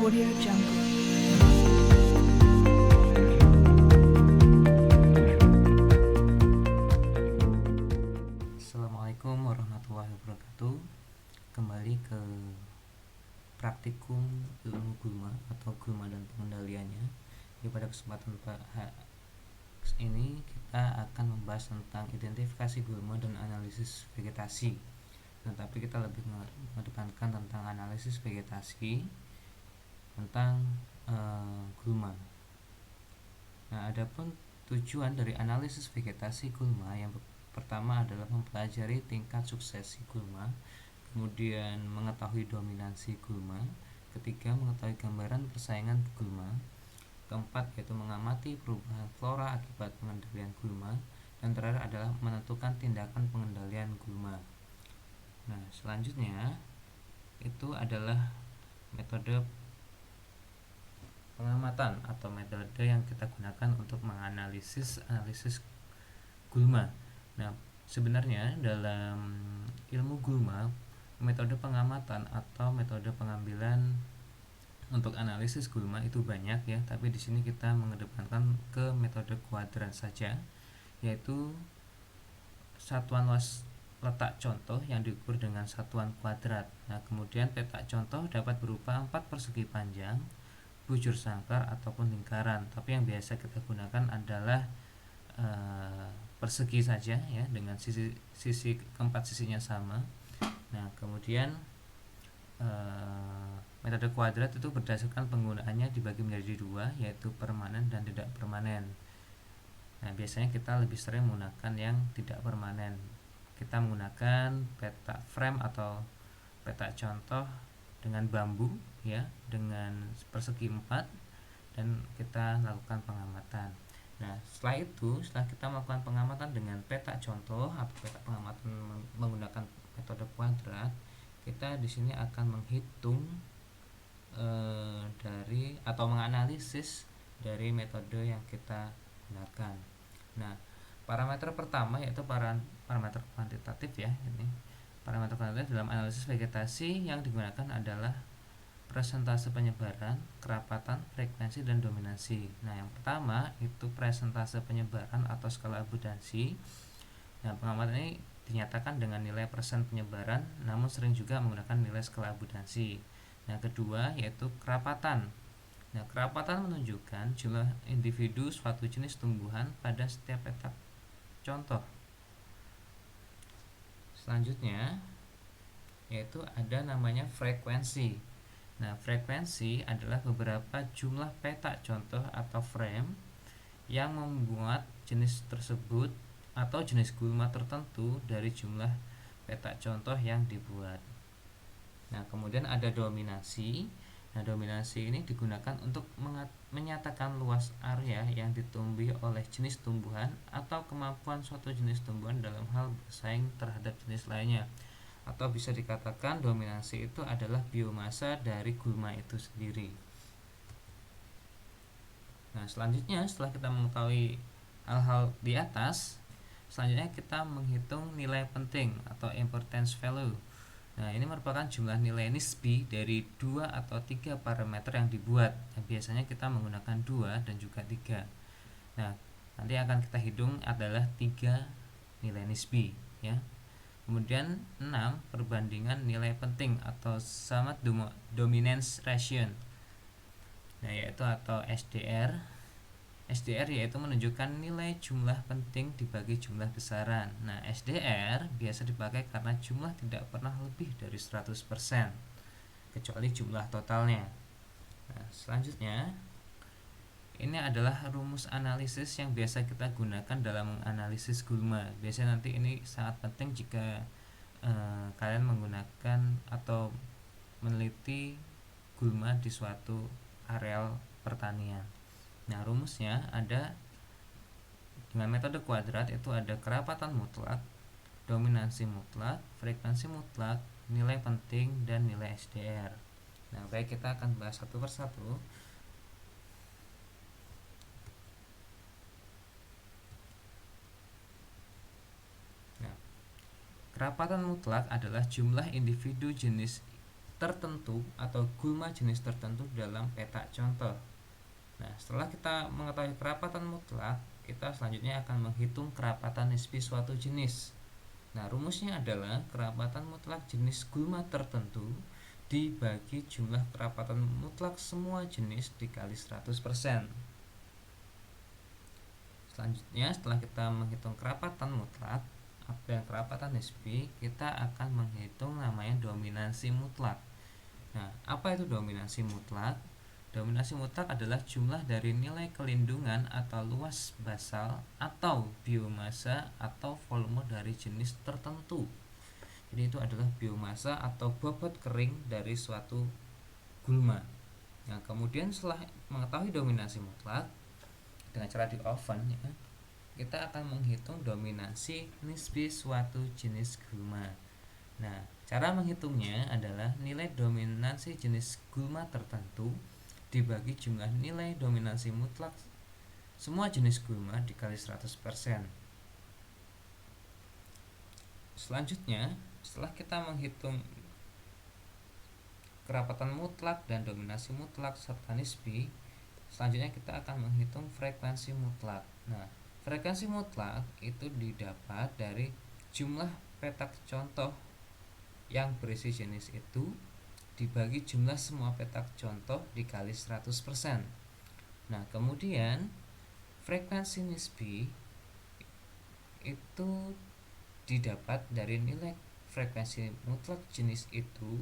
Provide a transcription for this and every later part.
Audio Jungle. Assalamualaikum warahmatullahi wabarakatuh. Kembali ke praktikum ilmu gulma atau gulma dan pengendaliannya. Di pada kesempatan ini kita akan membahas tentang identifikasi gulma dan analisis vegetasi. Tetapi kita lebih mengedepankan tentang analisis vegetasi tentang gulma. Nah, adapun tujuan dari analisis vegetasi gulma yang pertama adalah mempelajari tingkat suksesi gulma, kemudian mengetahui dominansi gulma, ketiga mengetahui gambaran persaingan gulma, keempat yaitu mengamati perubahan flora akibat pengendalian gulma, dan terakhir adalah menentukan tindakan pengendalian gulma. Nah, selanjutnya itu adalah metode pengamatan atau metode yang kita gunakan untuk menganalisis gulma. Nah, sebenarnya dalam ilmu gulma, metode pengamatan atau metode pengambilan untuk analisis gulma itu banyak ya, tapi di sini kita mengedepankan ke metode kuadran saja, yaitu satuan luas letak contoh yang diukur dengan satuan kuadrat. Nah, kemudian petak contoh dapat berupa 4 persegi panjang, bujur sangkar ataupun lingkaran. Tapi yang biasa kita gunakan adalah persegi saja ya, dengan sisi keempat sisinya sama. Nah, kemudian metode kuadrat itu berdasarkan penggunaannya dibagi menjadi dua, yaitu permanen dan tidak permanen. Nah, biasanya kita lebih sering menggunakan yang tidak permanen. Kita menggunakan petak frame atau petak contoh dengan bambu ya, dengan persegi 4, dan kita lakukan pengamatan. Nah, setelah kita melakukan pengamatan dengan petak contoh atau petak pengamatan menggunakan metode kuadrat, kita di sini akan menghitung dari atau menganalisis dari metode yang kita gunakan. Nah, parameter pertama yaitu parameter kuantitatif ya. Ini parameter kuantitatif dalam analisis vegetasi yang digunakan adalah presentase penyebaran, kerapatan, frekuensi, dan dominansi. Nah, yang pertama itu presentase penyebaran atau skala abudansi. Nah, pengamatan ini dinyatakan dengan nilai persen penyebaran, namun sering juga menggunakan nilai skala abudansi. Nah, kedua yaitu kerapatan. Nah, kerapatan menunjukkan jumlah individu suatu jenis tumbuhan pada setiap petak contoh. Selanjutnya yaitu ada namanya frekuensi. Nah, frekuensi adalah beberapa jumlah petak contoh atau frame yang membuat jenis tersebut atau jenis gulma tertentu dari jumlah petak contoh yang dibuat. Nah, kemudian ada dominasi. Nah, dominasi ini digunakan untuk menyatakan luas area yang ditumbuhi oleh jenis tumbuhan atau kemampuan suatu jenis tumbuhan dalam hal bersaing terhadap jenis lainnya. Atau bisa dikatakan dominasi itu adalah biomasa dari gulma itu sendiri. Nah, selanjutnya setelah kita mengetahui hal-hal di atas, selanjutnya kita menghitung nilai penting atau importance value. Nah, ini merupakan jumlah nilai nisbi dari 2 atau 3 parameter yang dibuat. Yang biasanya kita menggunakan 2 dan juga 3. Nah, nanti akan kita hitung adalah 3 nilai nisbi ya. Kemudian 6 perbandingan nilai penting atau summary dominance ratio. Nah, yaitu atau SDR. SDR yaitu menunjukkan nilai jumlah penting dibagi jumlah besaran. Nah, SDR biasa dipakai karena jumlah tidak pernah lebih dari 100% kecuali jumlah totalnya. Nah, selanjutnya ini adalah rumus analisis yang biasa kita gunakan dalam menganalisis gulma. Biasanya nanti ini sangat penting jika kalian menggunakan atau meneliti gulma di suatu areal pertanian. Nah, rumusnya ada dengan metode kuadrat itu ada kerapatan mutlak, dominansi mutlak, frekuensi mutlak, nilai penting, dan nilai SDR. Nah, baik, kita akan bahas satu persatu. Nah, kerapatan mutlak adalah jumlah individu jenis tertentu atau gulma jenis tertentu dalam peta contoh. Nah, setelah kita mengetahui kerapatan mutlak, kita selanjutnya akan menghitung kerapatan nisbi suatu jenis. Nah, rumusnya adalah kerapatan mutlak jenis gulma tertentu dibagi jumlah kerapatan mutlak semua jenis dikali 100%. Selanjutnya, setelah kita menghitung kerapatan mutlak dan kerapatan nisbi, kita akan menghitung namanya dominansi mutlak. Nah, apa itu dominansi mutlak? Dominansi mutlak adalah jumlah dari nilai kelindungan atau luas basal atau biomasa atau volume dari jenis tertentu. Jadi itu adalah biomasa atau bobot kering dari suatu gulma. Nah, kemudian setelah mengetahui dominansi mutlak dengan cara di oven ya, kita akan menghitung dominansi nisbi suatu jenis gulma. Nah, cara menghitungnya adalah nilai dominansi jenis gulma tertentu dibagi jumlah nilai dominansi mutlak semua jenis gulma dikali 100%. Selanjutnya, setelah kita menghitung kerapatan mutlak dan dominasi mutlak serta nisbi, selanjutnya kita akan menghitung frekuensi mutlak. Nah, frekuensi mutlak itu didapat dari jumlah petak contoh yang berisi jenis itu dibagi jumlah semua petak contoh dikali 100%. Nah, kemudian frekuensi nisbi itu didapat dari nilai frekuensi mutlak jenis itu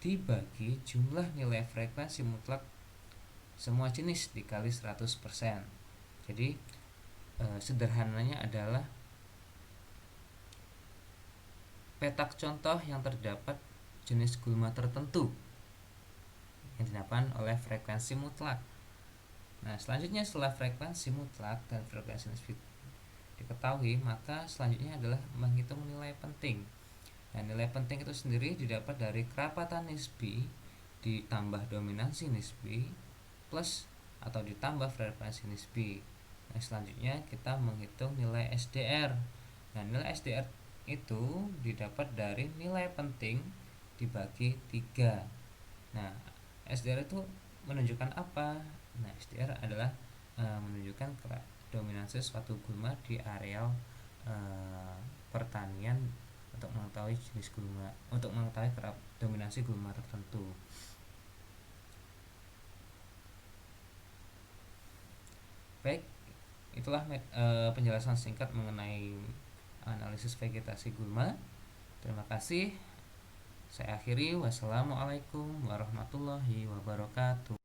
dibagi jumlah nilai frekuensi mutlak semua jenis dikali 100%. Jadi sederhananya adalah petak contoh yang terdapat jenis gulma tertentu yang didapat oleh frekuensi mutlak. Nah, selanjutnya setelah frekuensi mutlak dan frekuensi nisbi diketahui, maka selanjutnya adalah menghitung nilai penting. Nah, nilai penting itu sendiri didapat dari kerapatan nisbi ditambah dominansi nisbi plus atau ditambah frekuensi nisbi. Nah, selanjutnya kita menghitung nilai SDR. Nah, nilai SDR itu didapat dari nilai penting dibagi 3. Nah, SDR itu menunjukkan apa? Nah, SDR adalah menunjukkan dominansi suatu gulma di areal pertanian untuk mengetahui jenis gulma, untuk mengetahui dominansi gulma tertentu. Baik, itulah penjelasan singkat mengenai analisis vegetasi gulma. Terima kasih. Saya akhiri. Wassalamualaikum warahmatullahi wabarakatuh.